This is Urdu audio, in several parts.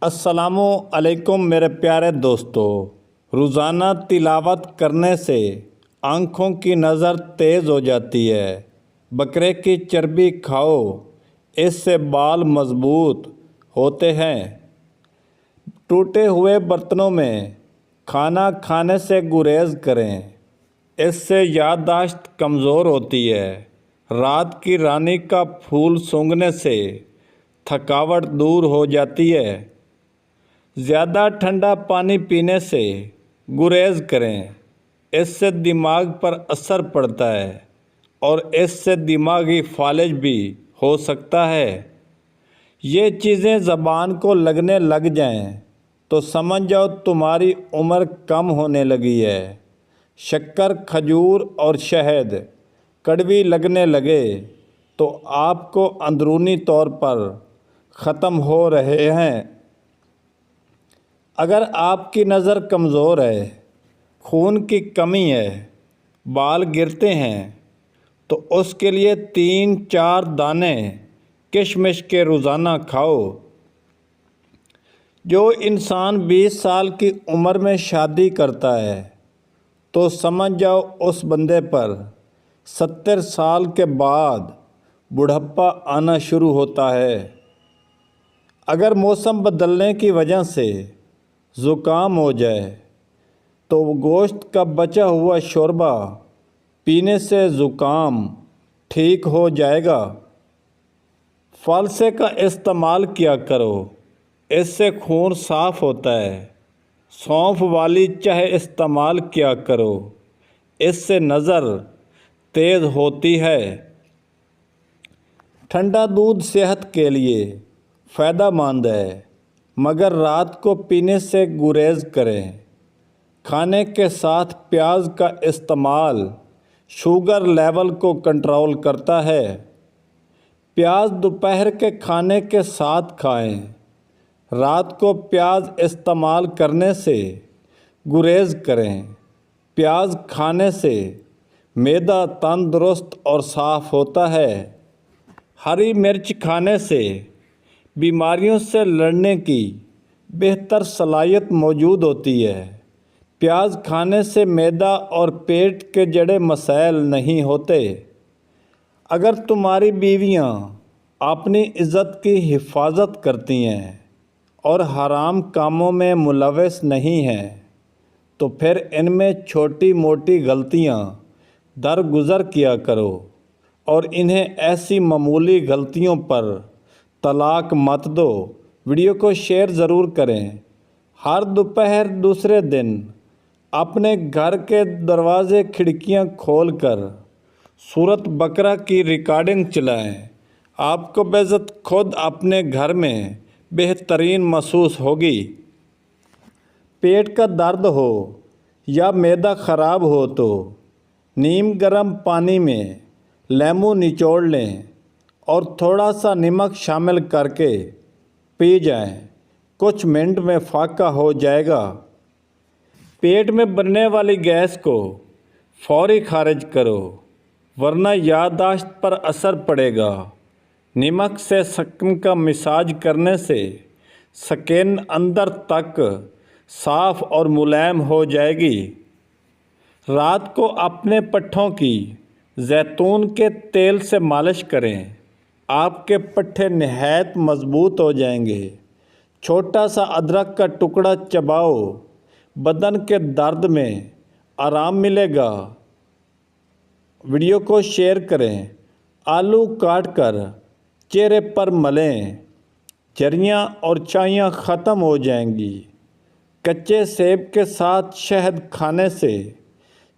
السلام علیکم میرے پیارے دوستو۔ روزانہ تلاوت کرنے سے آنکھوں کی نظر تیز ہو جاتی ہے۔ بکرے کی چربی کھاؤ، اس سے بال مضبوط ہوتے ہیں۔ ٹوٹے ہوئے برتنوں میں کھانا کھانے سے گریز کریں، اس سے یادداشت کمزور ہوتی ہے۔ رات کی رانی کا پھول سونگھنے سے تھکاوٹ دور ہو جاتی ہے۔ زیادہ ٹھنڈا پانی پینے سے گریز کریں، اس سے دماغ پر اثر پڑتا ہے اور اس سے دماغی فالج بھی ہو سکتا ہے۔ یہ چیزیں زبان کو لگنے لگ جائیں تو سمجھ جاؤ تمہاری عمر کم ہونے لگی ہے۔ شکر، کھجور اور شہد کڑوی لگنے لگے تو آپ کو اندرونی طور پر ختم ہو رہے ہیں۔ اگر آپ کی نظر کمزور ہے، خون کی کمی ہے، بال گرتے ہیں تو اس کے لیے 3-4 دانے کشمش کے روزانہ کھاؤ۔ جو انسان 20 سال کی عمر میں شادی کرتا ہے تو سمجھ جاؤ اس بندے پر 70 سال کے بعد بڑھاپا آنا شروع ہوتا ہے۔ اگر موسم بدلنے کی وجہ سے زکام ہو جائے تو گوشت کا بچا ہوا شوربہ پینے سے زکام ٹھیک ہو جائے گا۔ فالسے کا استعمال کیا کرو، اس سے خون صاف ہوتا ہے۔ سونف والی چائے استعمال کیا کرو، اس سے نظر تیز ہوتی ہے۔ ٹھنڈا دودھ صحت کے لیے فائدہ مند ہے، مگر رات کو پینے سے گریز کریں۔ کھانے کے ساتھ پیاز کا استعمال شوگر لیول کو کنٹرول کرتا ہے۔ پیاز دوپہر کے کھانے کے ساتھ کھائیں۔ رات کو پیاز استعمال کرنے سے گریز کریں۔ پیاز کھانے سے معدہ تندرست اور صاف ہوتا ہے۔ ہری مرچ کھانے سے بیماریوں سے لڑنے کی بہتر صلاحیت موجود ہوتی ہے۔ پیاز کھانے سے معدہ اور پیٹ کے جڑے مسائل نہیں ہوتے۔ اگر تمہاری بیویاں اپنی عزت کی حفاظت کرتی ہیں اور حرام کاموں میں ملوث نہیں ہیں تو پھر ان میں چھوٹی موٹی غلطیاں درگزر کیا کرو اور انہیں ایسی معمولی غلطیوں پر طلاق مت دو۔ ویڈیو کو شیئر ضرور کریں۔ ہر دوپہر دوسرے دن اپنے گھر کے دروازے کھڑکیاں کھول کر سورۃ بقرہ کی ریکارڈنگ چلائیں۔ آپ کو بعزت خود اپنے گھر میں بہترین محسوس ہوگی۔ پیٹ کا درد ہو یا معدہ خراب ہو تو نیم گرم پانی میں لیموں نچوڑ لیں اور تھوڑا سا نمک شامل کر کے پی جائیں۔ کچھ منٹ میں فاقہ ہو جائے گا۔ پیٹ میں بننے والی گیس کو فوری خارج کرو ورنہ یادداشت پر اثر پڑے گا۔ نمک سے سکن کا مساج کرنے سے سکن اندر تک صاف اور ملائم ہو جائے گی۔ رات کو اپنے پٹھوں کی زیتون کے تیل سے مالش کریں، آپ کے پٹھے نہایت مضبوط ہو جائیں گے۔ چھوٹا سا ادرک کا ٹکڑا چباؤ، بدن کے درد میں آرام ملے گا۔ ویڈیو کو شیئر کریں۔ آلو کاٹ کر چہرے پر ملیں، جھریاں اور چایاں ختم ہو جائیں گی۔ کچے سیب کے ساتھ شہد کھانے سے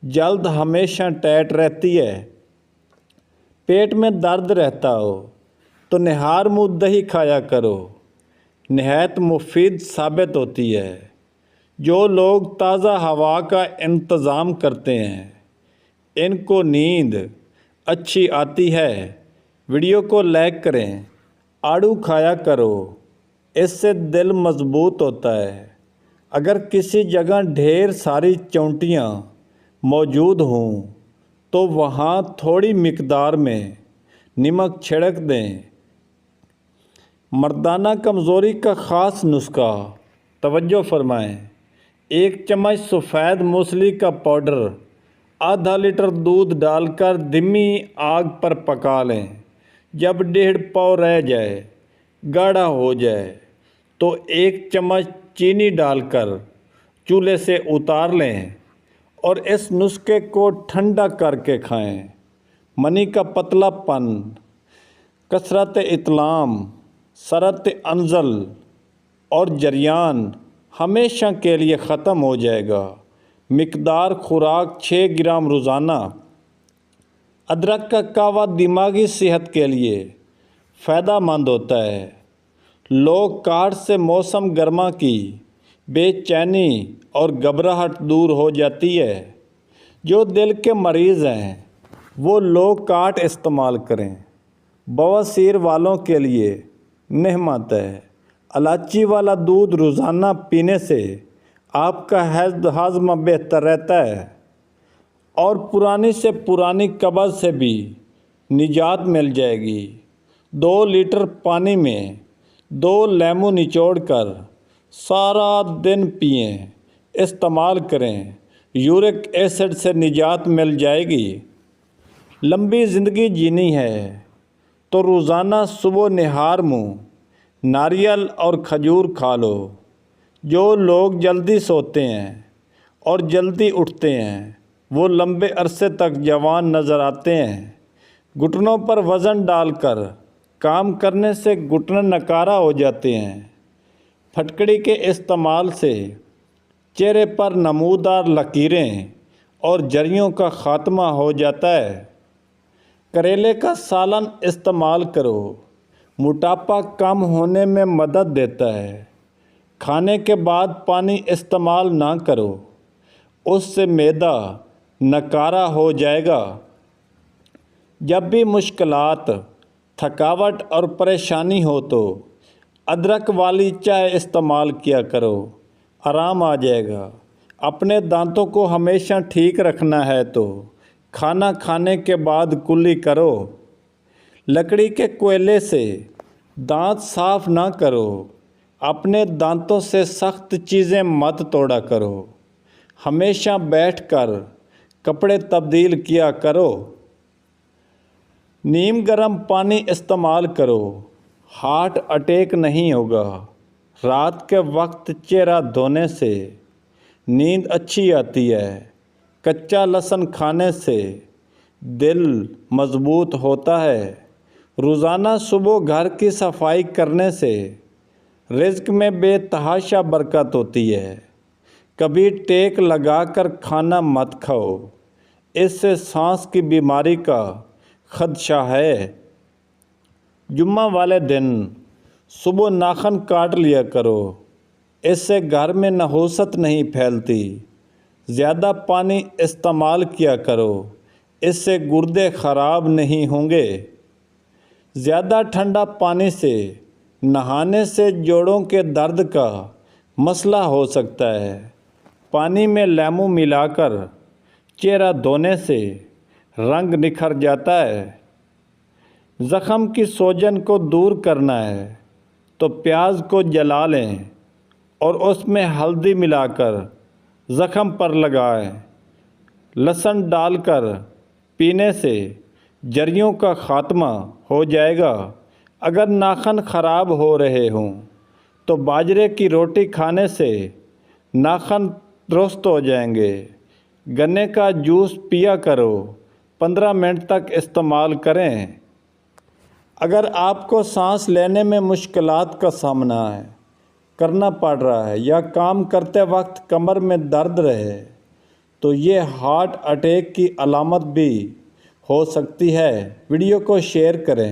جلد ہمیشہ ٹائٹ رہتی ہے۔ پیٹ میں درد رہتا ہو تو نہار منہ دہی کھایا کرو، نہایت مفید ثابت ہوتی ہے۔ جو لوگ تازہ ہوا کا انتظام کرتے ہیں ان کو نیند اچھی آتی ہے۔ ویڈیو کو لائک کریں۔ آڑو کھایا کرو، اس سے دل مضبوط ہوتا ہے۔ اگر کسی جگہ ڈھیر ساری چونٹیاں موجود ہوں تو وہاں تھوڑی مقدار میں نمک چھڑک دیں۔ مردانہ کمزوری کا خاص نسخہ، توجہ فرمائیں۔ 1 چمچ سفید موسلی کا پاؤڈر آدھا لیٹر دودھ ڈال کر دھیمی آگ پر پکا لیں۔ جب 1.5 پاؤ رہ جائے، گاڑھا ہو جائے تو 1 چمچ چینی ڈال کر چولہے سے اتار لیں اور اس نسخے کو ٹھنڈا کر کے کھائیں۔ منی کا پتلا پن، کثرت اطلام، سرعت انزل اور جریان ہمیشہ کے لیے ختم ہو جائے گا۔ مقدار خوراک 6 گرام روزانہ۔ ادرک کا قہوہ دماغی صحت کے لیے فائدہ مند ہوتا ہے۔ لوگ کاٹ سے موسم گرما کی بے چینی اور گھبراہٹ دور ہو جاتی ہے۔ جو دل کے مریض ہیں وہ لو کاٹ استعمال کریں۔ بواسیر والوں کے لیے نعمت ہے۔ الائچی والا دودھ روزانہ پینے سے آپ کا ہاضمہ بہتر رہتا ہے اور پرانی سے پرانی قبض سے بھی نجات مل جائے گی۔ 2 لیٹر پانی میں 2 لیموں نچوڑ کر سارا دن پئیں، استعمال کریں، یورک ایسڈ سے نجات مل جائے گی۔ لمبی زندگی جینی ہے تو روزانہ صبح نہار منہ ناریل اور کھجور کھا لو۔ جو لوگ جلدی سوتے ہیں اور جلدی اٹھتے ہیں وہ لمبے عرصے تک جوان نظر آتے ہیں۔ گھٹنوں پر وزن ڈال کر کام کرنے سے گھٹنے نکارا ہو جاتے ہیں۔ پھٹکڑی کے استعمال سے چہرے پر نمودار لکیریں اور جریوں کا خاتمہ ہو جاتا ہے۔ کریلے کا سالن استعمال کرو، موٹاپا کم ہونے میں مدد دیتا ہے۔ کھانے کے بعد پانی استعمال نہ کرو، اس سے معدہ نکارا ہو جائے گا۔ جب بھی مشکلات، تھکاوٹ اور پریشانی ہو تو ادرک والی چائے استعمال کیا کرو، آرام آ جائے گا۔ اپنے دانتوں کو ہمیشہ ٹھیک رکھنا ہے تو کھانا کھانے کے بعد کلی کرو۔ لکڑی کے کوئلے سے دانت صاف نہ کرو۔ اپنے دانتوں سے سخت چیزیں مت توڑا کرو۔ ہمیشہ بیٹھ کر کپڑے تبدیل کیا کرو۔ نیم گرم پانی استعمال کرو، ہارٹ اٹیک نہیں ہوگا۔ رات کے وقت چہرہ دھونے سے نیند اچھی آتی ہے۔ کچا لہسن کھانے سے دل مضبوط ہوتا ہے۔ روزانہ صبح گھر کی صفائی کرنے سے رزق میں بے تحاشا برکت ہوتی ہے۔ کبھی ٹیک لگا کر کھانا مت کھاؤ، اس سے سانس کی بیماری کا خدشہ ہے۔ جمعہ والے دن صبح ناخن کاٹ لیا کرو، اس سے گھر میں نحوست نہیں پھیلتی۔ زیادہ پانی استعمال کیا کرو، اس سے گردے خراب نہیں ہوں گے۔ زیادہ ٹھنڈا پانی سے نہانے سے جوڑوں کے درد کا مسئلہ ہو سکتا ہے۔ پانی میں لیموں ملا کر چہرہ دھونے سے رنگ نکھر جاتا ہے۔ زخم کی سوجن کو دور کرنا ہے تو پیاز کو جلا لیں اور اس میں ہلدی ملا کر زخم پر لگائیں۔ لہسن ڈال کر پینے سے جریوں کا خاتمہ ہو جائے گا۔ اگر ناخن خراب ہو رہے ہوں تو باجرے کی روٹی کھانے سے ناخن درست ہو جائیں گے۔ گنے کا جوس پیا کرو، 15 منٹ تک استعمال کریں۔ اگر آپ کو سانس لینے میں مشکلات کا سامنا کرنا پڑ رہا ہے یا کام کرتے وقت کمر میں درد رہے تو یہ ہارٹ اٹیک کی علامت بھی ہو سکتی ہے۔ ویڈیو کو شیئر کریں۔